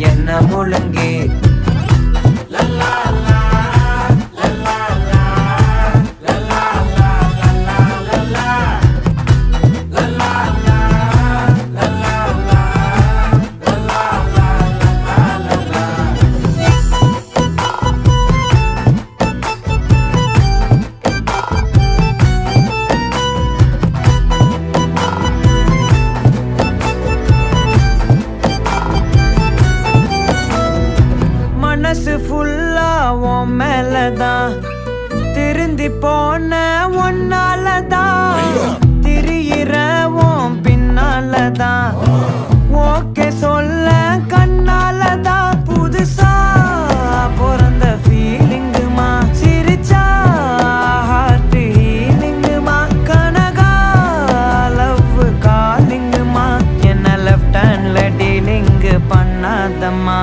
என்ன முழுங்கி மனசு ஃபுல்லா உன் மேலதான் திருந்தி போன ஒன்னாலதான் திரியிற உன் பின்னாலதான் ஓகே சொல்ல கண்ணாலதான் புதுசா பிறந்த ஃபீலிங்குமா சிரிச்சா ஹார்ட் ஹீலிங்குமா கனகா லவ் காலிங்குமா என்ன லெஃப்ட் ஹேண்ட்ல டீலிங் பண்ணாதம்மா